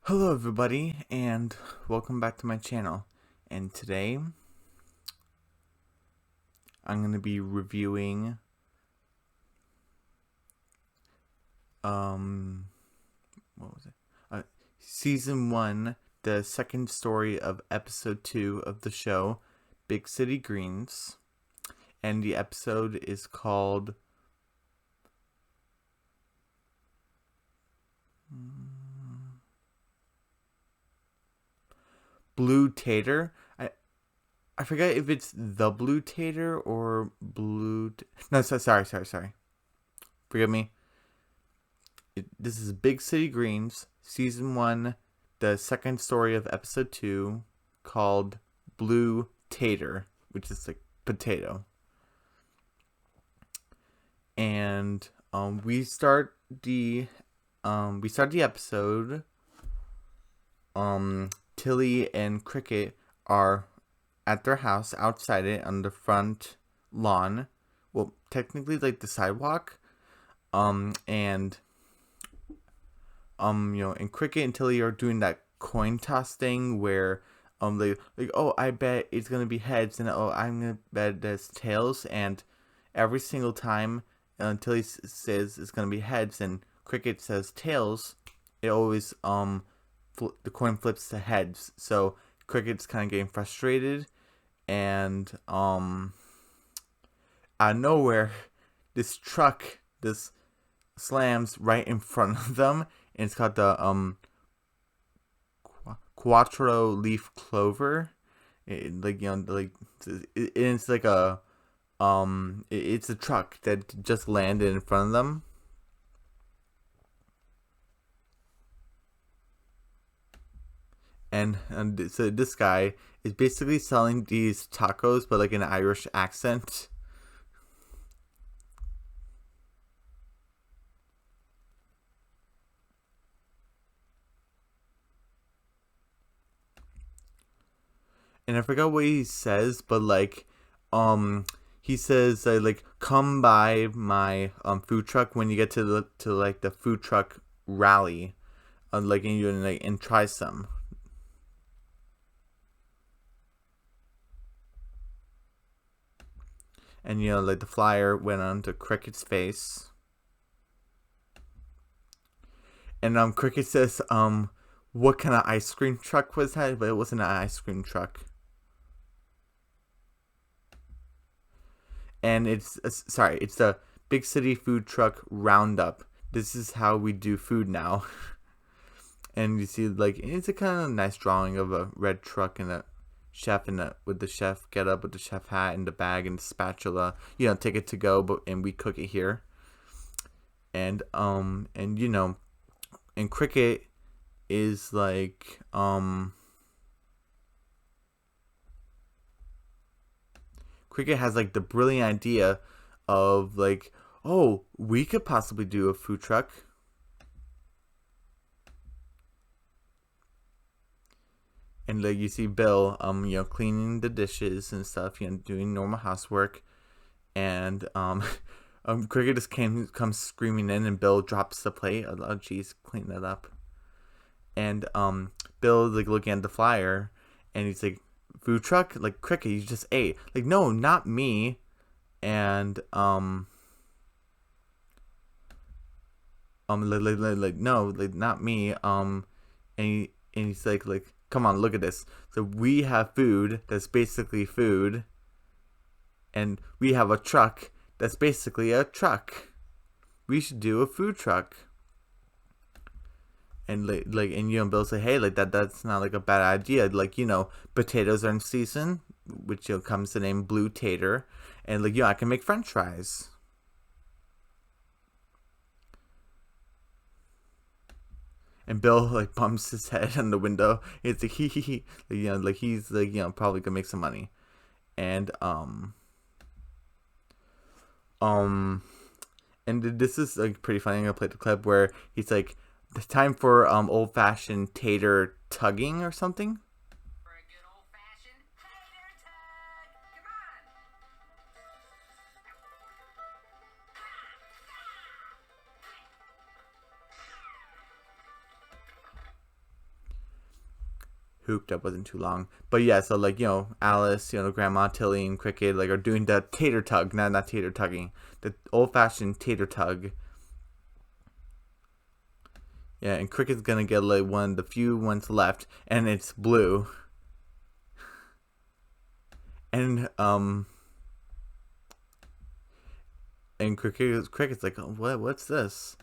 Hello everybody and welcome back to my channel, and today I'm going to be reviewing what was it? Season 1, the second story of episode 2 of the show Big City Greens, and the episode is called Blue Tater. I forget if it's the Blue Tater or No, sorry. Forgive me. This is Big City Greens, Season 1, the second story of Episode 2, called Blue Tater, which is like potato. And we start the episode. Tilly and Cricket are at their house outside it on the front lawn. Well, technically like the sidewalk. And and Cricket and Tilly are doing that coin toss thing where they like, oh, I bet it's gonna be heads, and oh, I'm gonna bet it's tails, and every single time Tilly says it's gonna be heads and Cricket says tails, it always the coin flips to heads. So Cricket's kind of getting frustrated, and out of nowhere, this truck slams right in front of them, and it's got the quattro leaf clover. It's like a it's a truck that just landed in front of them. And so this guy is basically selling these tacos, but like an Irish accent. And I forgot what he says, but like, he says like, come by my food truck when you get to the food truck rally, and try some. And like the flyer went onto Cricket's face, and Cricket says what kind of ice cream truck was that? But it wasn't an ice cream truck. And it's the Big City Food Truck Roundup. This is how we do food now. And you see, like, it's a kind of nice drawing of a red truck and a chef with the chef get up with the chef hat and the bag and the spatula. Take it to go, and we cook it here. And and Cricket is like Cricket has like the brilliant idea of like, oh, we could possibly do a food truck. And like you see Bill cleaning the dishes and stuff, doing normal housework. And Cricket just comes screaming in, and Bill drops the plate. Oh geez, clean that up. And Bill like looking at the flyer, and he's like, food truck? Like, Cricket, you just ate. Like, no, not me. And no, like, not me. And he's like, come on, look at this. So we have food that's basically food, and we have a truck that's basically a truck. We should do a food truck. And Bill's like, hey, like that's not like a bad idea. Like, potatoes are in season, which comes the name Blue Tater, and like, I can make French fries. And Bill like bumps his head on the window. It's like he like he's like probably gonna make some money. And and this is like pretty funny. I'm gonna play the clip where he's like, the time for old fashioned tater tugging or something. Hoop that wasn't too long. But yeah, so like, Alice, Grandma, Tilly, and Cricket like are doing the tater tug, not tater tugging, the old fashioned tater tug. Yeah, and Cricket's gonna get like one of the few ones left, and it's blue. And Cricket's like, oh, what's this?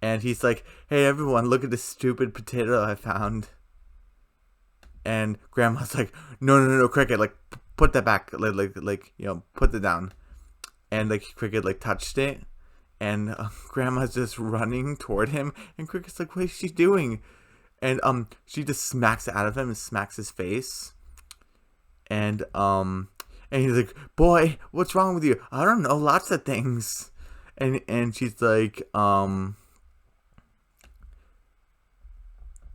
And he's like, hey everyone, look at this stupid potato I found. And Grandma's like, no, Cricket, like put that back, like put it down. And like Cricket like touched it, and Grandma's just running toward him, and Cricket's like, what is she doing? And she just smacks it out of him and smacks his face. And he's like, boy, what's wrong with you? I don't know, lots of things. And she's like,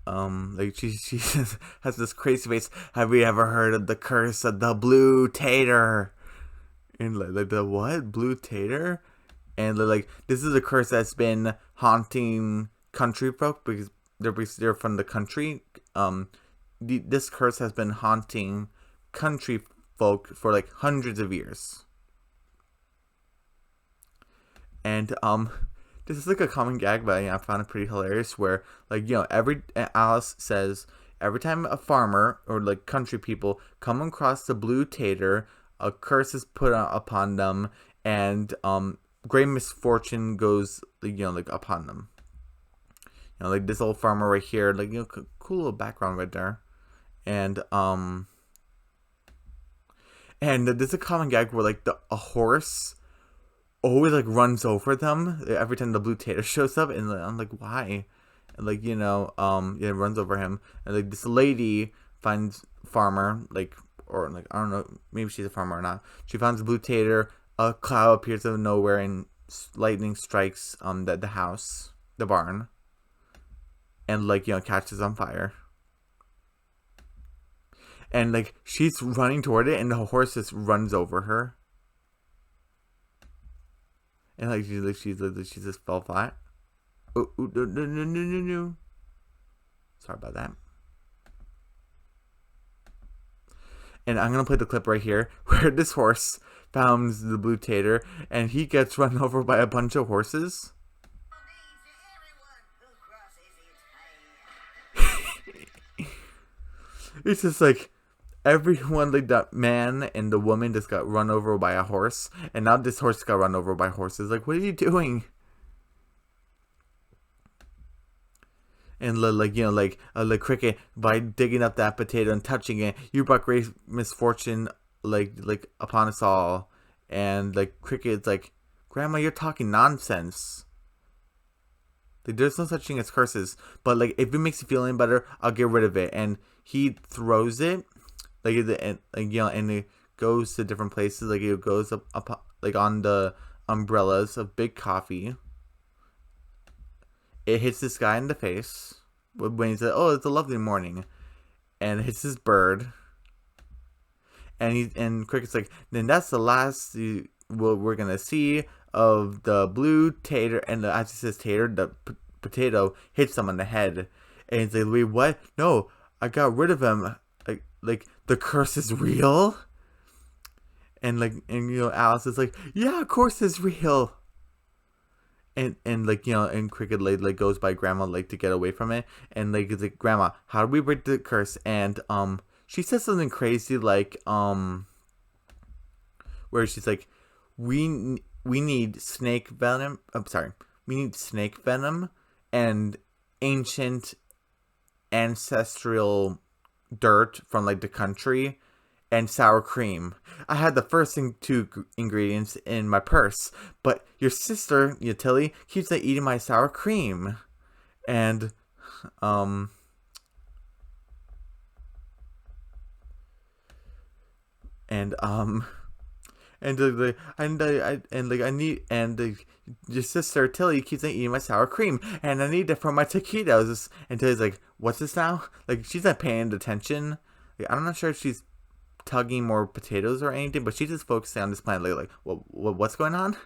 like she has this crazy face. Have you ever heard of the curse of the blue tater? And like the what? Blue tater? And like, this is a curse that's been haunting country folk because they're from the country. This curse has been haunting country folk for like hundreds of years. And this is like a common gag, but I found it pretty hilarious. Where like Alice says every time a farmer or like country people come across the blue tater, a curse is put upon them, and great misfortune goes like upon them. Like this old farmer right here, like cool little background right there, and there's a common gag where like a horse always like runs over them every time the blue tater shows up, and I'm like, why? And like it runs over him, and like this lady finds farmer like, or like I don't know, maybe she's a farmer or not. She finds the blue tater. A cloud appears out of nowhere, and lightning strikes the house, the barn, and like catches on fire. And like she's running toward it, and the horse just runs over her. And like she just fell flat. Oh, no. Sorry about that. And I'm gonna play the clip right here where this horse founds the blue tater, and he gets run over by a bunch of horses. It's just like everyone, like that man and the woman just got run over by a horse, and now this horse got run over by horses. Like, what are you doing? And like Cricket, by digging up that potato and touching it, you brought great misfortune like upon us all. And like Cricket's like, Grandma, you're talking nonsense. Like, there's no such thing as curses, but like if it makes you feel any better, I'll get rid of it. And he throws it, and it goes to different places. Like it goes up like on the umbrellas of Big Coffee. It hits this guy in the face when he said, "Oh, it's a lovely morning," and it hits his bird. And Cricket's like, then that's the last what we're gonna see of the blue tater. And as he says tater, the potato hits him on the head, and he's like, wait, what? No, I got rid of him. Like the curse is real. And Alice is like, yeah, of course it's real. And and Cricket like goes by Grandma like to get away from it, and like it's like, Grandma, how do we break the curse? And she says something crazy like where she's like, we need snake venom. I'm sorry, we need snake venom and ancient ancestral dirt from like the country and sour cream. I had the first two ingredients in my purse, but your sister, Tilly, keeps like eating my sour cream. And your sister Tilly keeps like eating my sour cream, and I need it for my taquitos. And Tilly's like, what's this now? Like, she's not paying attention. Like, I'm not sure if she's tugging more potatoes or anything, but she's just focusing on this plant. Like what's going on?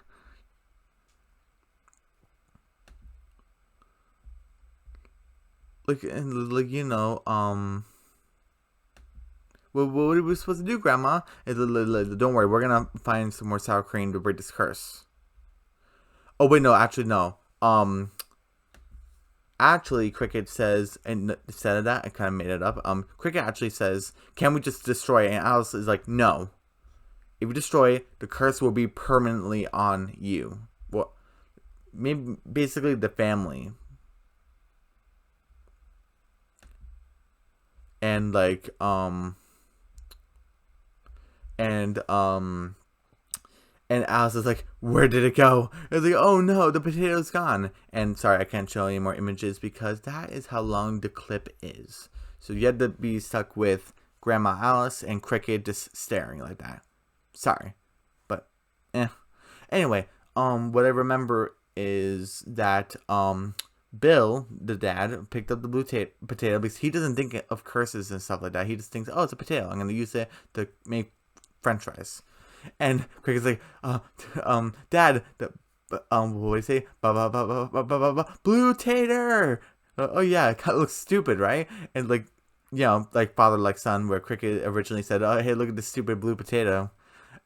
Like, and like what are we supposed to do, Grandma? Don't worry, we're gonna find some more sour cream to break this curse. Oh wait, no, actually no. Actually, Cricket says, and instead of that, I kind of made it up. Cricket actually says, "Can we just destroy it?" And Alice is like, "No. If you destroy it, the curse will be permanently on you." Well, maybe basically the family. And like, and Alice is like, "Where did it go?" It's like, "Oh no, the potato's gone." And sorry, I can't show any more images because that is how long the clip is. So you had to be stuck with Grandma Alice and Cricket just staring like that. Sorry, but Anyway, what I remember is that Bill, the dad, picked up the blue potato because he doesn't think of curses and stuff like that. He just thinks, "Oh, it's a potato. I'm gonna use it to make French fries." And Cricket's like, Dad, what do you say? Blue tater. Oh yeah, it kind of looks stupid, right? And like, like father like son, where Cricket originally said, "Oh hey, look at this stupid blue potato,"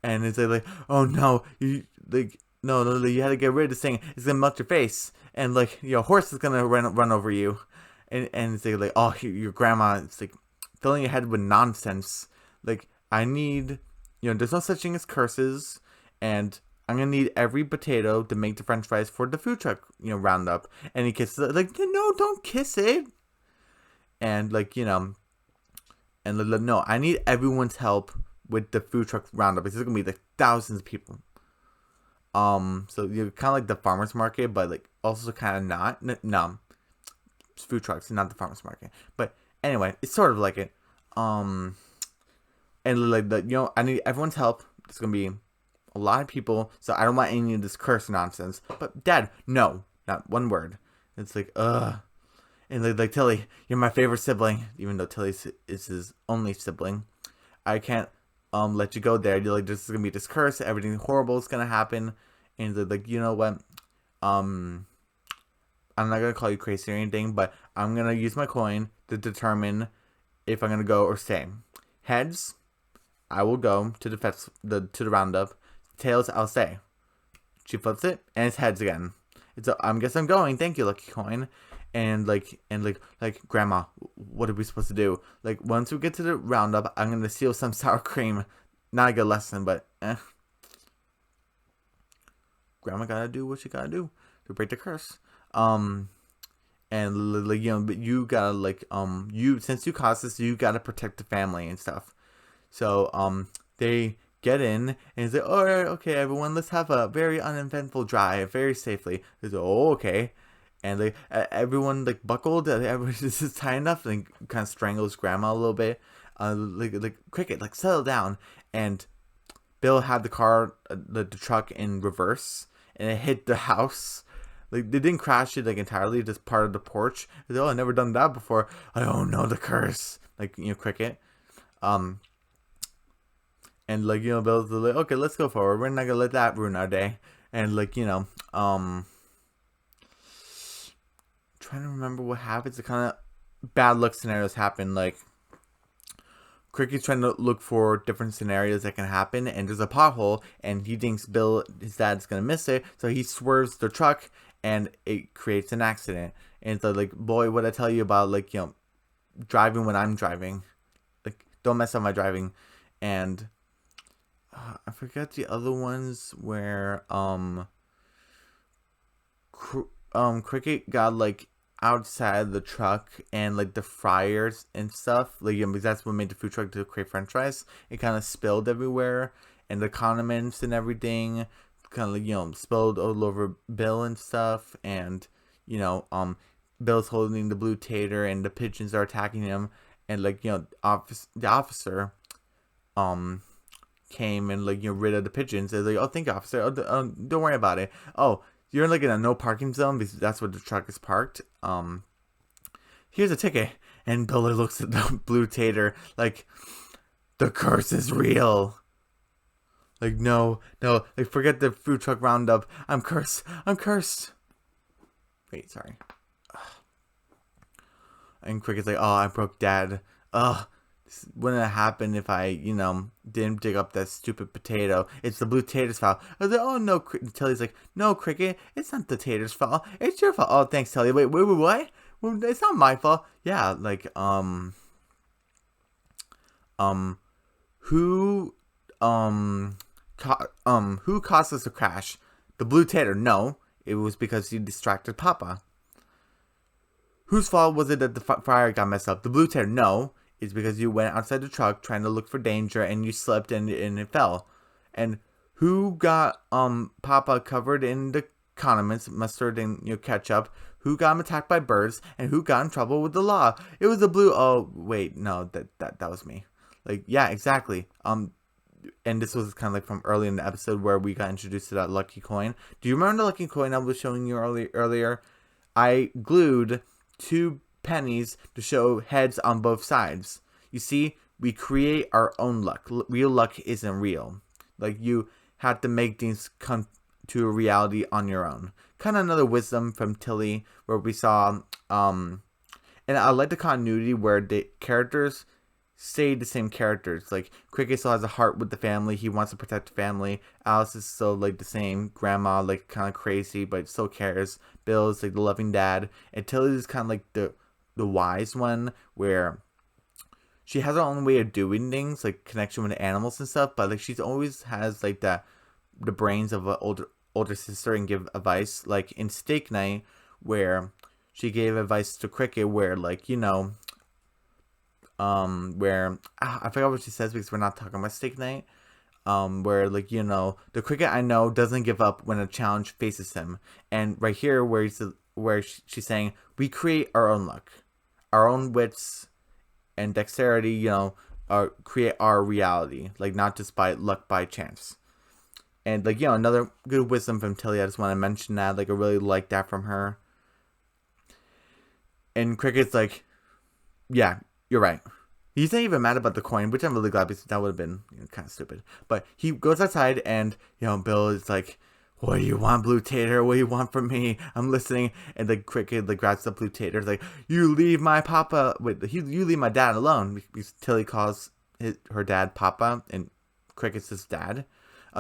and it's like, "Oh no, you like." No, you had to get rid of this thing. It's gonna melt your face, and like horse is gonna run over you, and it's like, oh, your grandma, it's like filling your head with nonsense. Like I need, there's no such thing as curses, and I'm gonna need every potato to make the French fries for the food truck, roundup. And he kisses it, like, no, don't kiss it. And like, and no, I need everyone's help with the food truck roundup. It's gonna be like thousands of people. So you're kind of like the farmer's market, but like also kind of not. No, it's food trucks, not the farmer's market. But anyway, it's sort of like it. And like I need everyone's help. There's gonna be a lot of people, so I don't want any of this curse nonsense. But Dad, no, not one word. It's like and like Tilly, you're my favorite sibling, even though Tilly is his only sibling. I can't let you go there. You're like, this is gonna be this curse. Everything horrible is gonna happen. And they're like, you know what? I'm not gonna call you crazy or anything, but I'm gonna use my coin to determine if I'm gonna go or stay. Heads, I will go to the roundup. Tails, I'll stay. She flips it, and it's heads again. I guess I'm going. Thank you, lucky coin. And like Grandma, what are we supposed to do? Like once we get to the roundup, I'm gonna steal some sour cream. Not a good lesson, but Grandma gotta do what she gotta do to break the curse. And like but you gotta since you caused this, you gotta protect the family and stuff. So they get in and say, "All right, okay, everyone, let's have a very uneventful drive, very safely." They say, "Oh, okay." And like everyone like buckled, everyone is tight enough, and kind of strangles Grandma a little bit. Like Cricket, like settle down. And Bill had the car, the truck in reverse, and it hit the house. Like they didn't crash it like entirely, just part of the porch. They said, "Oh, I've never done that before." I don't know the curse. Like Cricket. And like Bill's like, "Okay, let's go forward. We're not gonna let that ruin our day." And like trying to remember what happens. The kind of bad luck scenarios happen. Like Cricket's trying to look for different scenarios that can happen, and there's a pothole, and he thinks his dad's gonna miss it, so he swerves the truck, and it creates an accident. And so like, boy, what I tell you about like driving when I'm driving, like don't mess up my driving. And I forget the other ones where Cricket got like outside the truck, and like the fryers and stuff, like because that's what made the food truck to create French fries. It kind of spilled everywhere, and the condiments and everything kind of like spilled all over Bill and stuff. And Bill's holding the blue tater, and the pigeons are attacking him. And like the officer came and like rid of the pigeons. They're like, "Oh, thank you, officer. Don't worry about it. Oh, you're like in a no parking zone because that's where the truck is parked. Here's a ticket." And Billy looks at the blue tater like, "The curse is real." Like, no, like forget the food truck roundup. I'm cursed. Wait, sorry. And Cricket's like, "Oh, I broke Dad. wouldn't have happened if I, didn't dig up that stupid potato. It's the blue tater's fault. I was like, oh no, Tilly's like, no, Cricket, it's not the tater's fault. It's your fault. Oh, thanks, Tilly. Wait, what? Well, it's not my fault. Yeah, like, who, who caused us to crash? The blue tater. No, it was because you distracted Papa. Whose fault was it that the fire got messed up? The blue tater. No, it's because you went outside the truck trying to look for danger and you slipped and it fell. And who got Papa covered in the condiments, mustard and ketchup? Who got him attacked by birds? And who got in trouble with the law? It was the blue. Oh wait, no, that was me. Like, yeah, exactly. And this was kind of like from early in the episode where we got introduced to that lucky coin. Do you remember the lucky coin I was showing you earlier? I glued 2 pennies to show heads on both sides. You see, we create our own luck. Real luck isn't real. Like, you have to make things come to a reality on your own. Kind of another wisdom from Tilly where we saw, and I like the continuity where the characters stay the same characters. Like, Cricket still has a heart with the family. He wants to protect the family. Alice is still like the same grandma, like kind of crazy, but still cares. Bill is like the loving dad. And Tilly is kind of like the wise one where she has her own way of doing things, like connection with animals and stuff, but like she's always has like the brains of an older sister and give advice. Like in Steak Night, where she gave advice to Cricket, where like, where I forgot what she says because we're not talking about Steak Night. Where like, the Cricket I know doesn't give up when a challenge faces him. And right here where she's saying we create our own luck, our own wits and dexterity, create our reality, like not just by luck, by chance. And like, another good wisdom from Tilly. I just want to mention that, like I really like that from her. And Cricket's like, yeah, you're right. He's not even mad about the coin, which I'm really glad because that would have been kind of stupid. But he goes outside and, Bill is like, what do you want, Blue Tater? What do you want from me? I'm listening. And the Cricket like grabs the Blue Tater. It's like, you leave my papa. Wait, you leave my dad alone. Because Tilly calls her dad Papa and Cricket's his dad.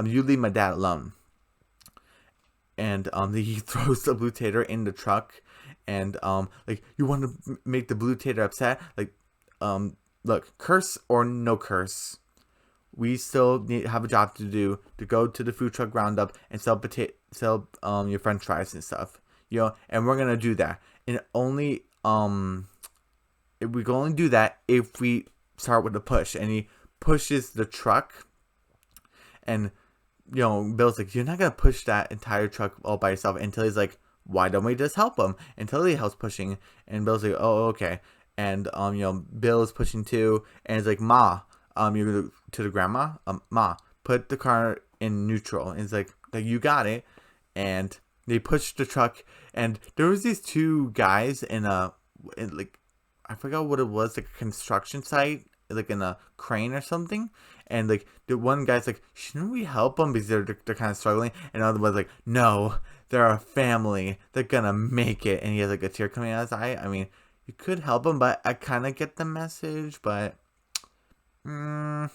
You leave my dad alone. And he throws the Blue Tater in the truck. And like, you want to make the Blue Tater upset? Like, look, curse or no curse, we still have a job to do, to go to the food truck roundup and sell your French fries and stuff, and we're gonna do that. And only we can only do that if we start with a push. And he pushes the truck, and Bill's like, you're not gonna push that entire truck all by yourself. Until he's like, why don't we just help him? Until he helps pushing, and Bill's like, oh, okay. And Bill is pushing too, and it's like, Ma, you're to the grandma, Ma, put the car in neutral. And it's like you got it. And they push the truck, and there was these 2 guys in like, I forgot what it was, like a construction site, like in a crane or something. And like the one guy's like, shouldn't we help them because they're kind of struggling? And the other one's like, no, they're a family, they're gonna make it. And he has like a tear coming out of his eye. I mean, you could help him, but I kind of get the message, but I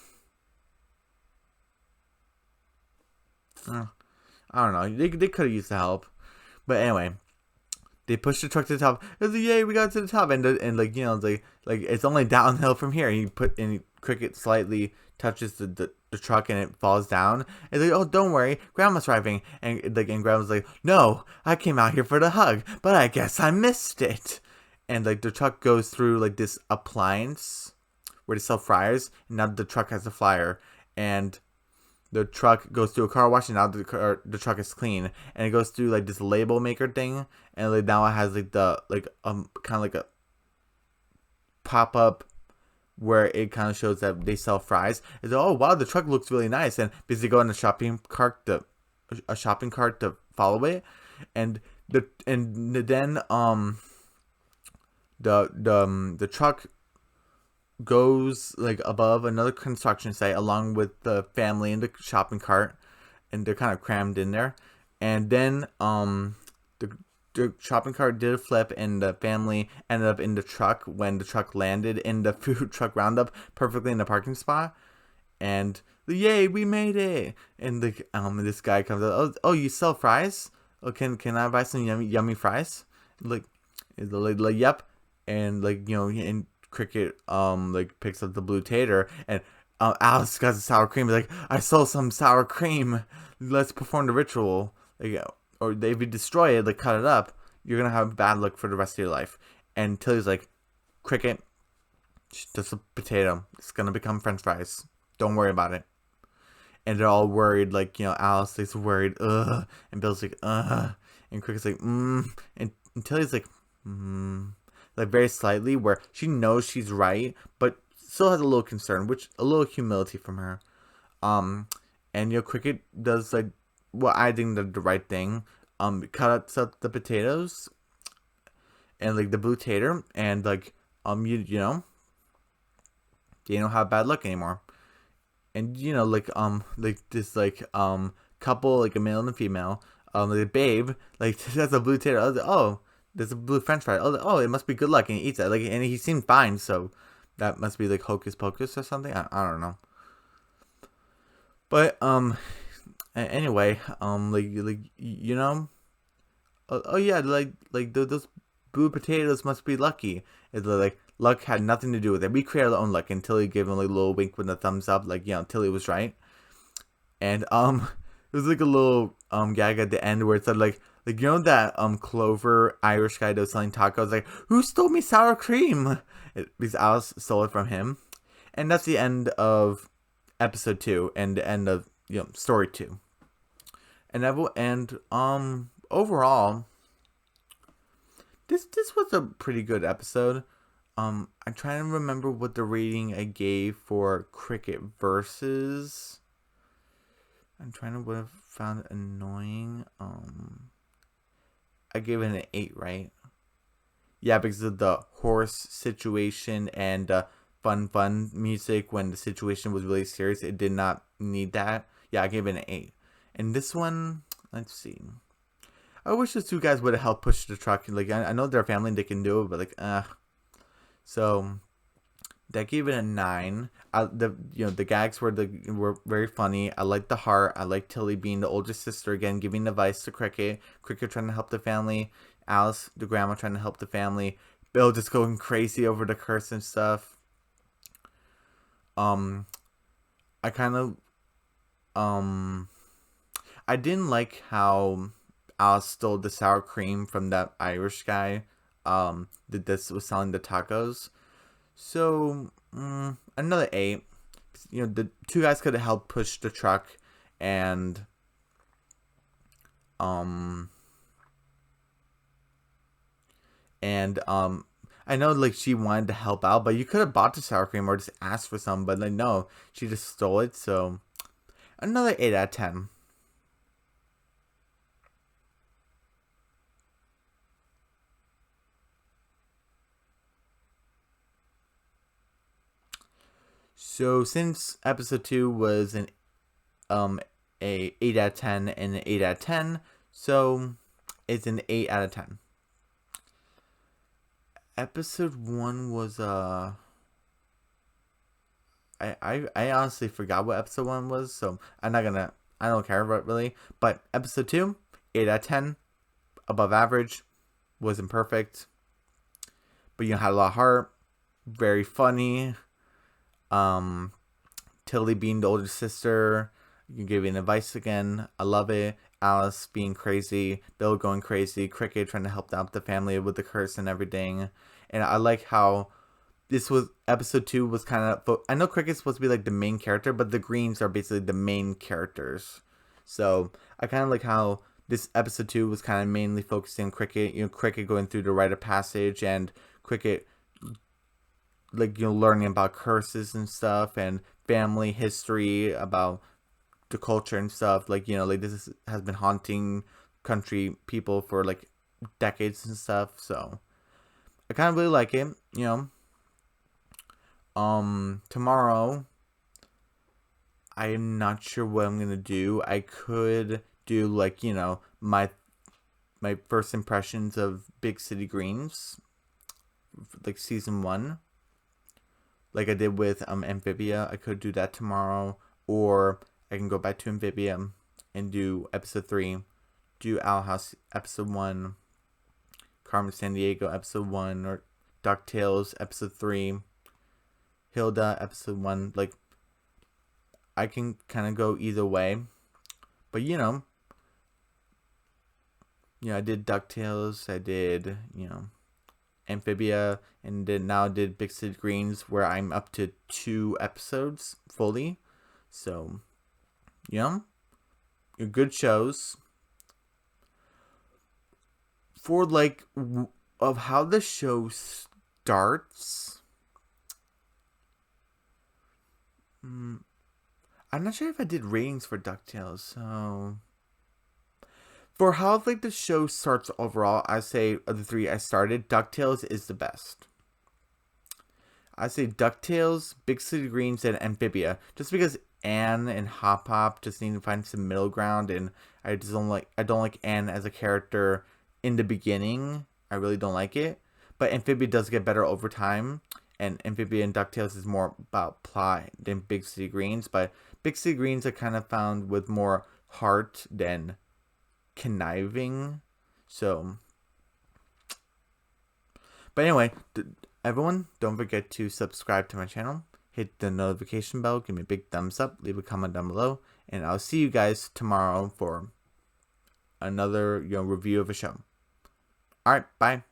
don't know. They could have used the help, but anyway, they pushed the truck to the top. It's like, yay, we got to the top, and like, it's like it's only downhill from here. And Cricket slightly touches the truck and it falls down. And like, oh, don't worry, Grandma's driving. And Grandma's like, no, I came out here for the hug, but I guess I missed it. And like the truck goes through like this appliance where they sell fryers, and now the truck has a fryer. And the truck goes through a car wash, and now the truck is clean. And it goes through like this label maker thing, and like now it has like the kind of like a pop up where it kind of shows that they sell fries. It's like, oh wow, the truck looks really nice. And because they go in a shopping cart to follow it, and then the truck goes like above another construction site along with the family in the shopping cart, and they're kind of crammed in there. And then the the shopping cart did a flip, and the family ended up in the truck when the truck landed in the food truck roundup perfectly in the parking spot. And yay, we made it! And this guy comes up. Oh, you sell fries? Oh, can I buy some yummy fries? Like, yep. And and Cricket picks up the blue tater, and Alice got the sour cream. Like, I saw some sour cream. Let's perform the ritual. Like, or if you destroy it, like cut it up, you're gonna have bad luck for the rest of your life. And Tilly's like, Cricket, just a potato. It's gonna become French fries. Don't worry about it. And they're all worried, Alice is worried, ugh. And Bill's like, ugh. And Cricket's like, And Tilly's like, like very slightly, where she knows she's right, but still has a little concern, which a little humility from her. And Cricket does like what I think the right thing. Cuts up the potatoes and like the blue tater, and you don't have bad luck anymore. And this couple, like a male and a female, like babe, like that's a blue tater. I was like, oh, there's a blue French fry. I was like, oh, it must be good luck, and he eats that. Like, and he seemed fine, so that must be like hocus pocus or something. I don't know. But anyway, oh yeah, those blue potatoes must be lucky. It's like luck had nothing to do with it. We created our own luck, and Tilly gave him like a little wink with a thumbs up, Tilly was right. And it was like a little gag at the end where it said that Clover Irish guy that was selling tacos, like, who stole me sour cream? Because Alice stole it from him. And that's the end of episode 2 and the end of story 2. And overall, this was a pretty good episode. I'm trying to remember what the rating I gave for Cricket versus. I'm trying to what I found annoying. I gave it an 8, right? Yeah, because of the horse situation and fun music when the situation was really serious. It did not need that. Yeah, I gave it an 8. And this one, let's see. I wish those two guys would have helped push the truck. Like, I know they're family and they can do it, but So that gave it a 9. The gags were very funny. I liked the heart. I liked Tilly being the older sister again, giving advice to Cricket. Cricket trying to help the family. Alice, the grandma, trying to help the family. Bill just going crazy over the curse and stuff. I kind of I didn't like how Alice stole the sour cream from that Irish guy that this was selling the tacos. So another 8. The two guys could have helped push the truck, and I know like she wanted to help out, but you could have bought the sour cream or just asked for some, but no, she just stole it. So another 8 out of 10. So since episode 2 was a 8 out of 10 and an 8 out of 10, so it's an 8 out of 10. Episode 1 was I honestly forgot what episode 1 was, so I don't care about really. But episode 2, 8 out of 10, above average, wasn't perfect, but had a lot of heart, very funny. Tilly being the older sister, you giving advice again. I love it. Alice being crazy, Bill going crazy, Cricket trying to help out the family with the curse and everything. And I like how this was episode 2 was kind of. I know Cricket's supposed to be like the main character, but the Greens are basically the main characters. So I kind of like how this episode 2 was kind of mainly focusing on Cricket. Cricket going through the rite of passage, and Cricket learning about curses and stuff and family history about the culture and stuff. This has been haunting country people for decades and stuff. So I kind of really like it. Tomorrow I am not sure what I'm gonna do. I could do my my first impressions of Big City Greens, like season 1, like I did with Amphibia. I could do that tomorrow, or I can go back to Amphibia and do episode 3, do Owl House episode 1, Carmen Sandiego episode 1, or DuckTales episode 3, Hilda episode 1. Like, I can kind of go either way, but I did DuckTales, I did Amphibia, and then now I did Big City Greens, where I'm up to 2 episodes fully. So, good shows. For like of how the show starts, I'm not sure if I did ratings for DuckTales, so for how like the show starts overall, I say of the 3 I started, DuckTales is the best. I say DuckTales, Big City Greens, and Amphibia, just because Anne and Hop Hop just need to find some middle ground, and I don't like Anne as a character in the beginning. I really don't like it, but Amphibia does get better over time, and Amphibia and DuckTales is more about plot than Big City Greens, but Big City Greens I kind of found with more heart than conniving. So, but anyway, everyone, don't forget to subscribe to my channel, hit the notification bell, give me a big thumbs up, leave a comment down below, and I'll see you guys tomorrow for another review of a show. All right, bye.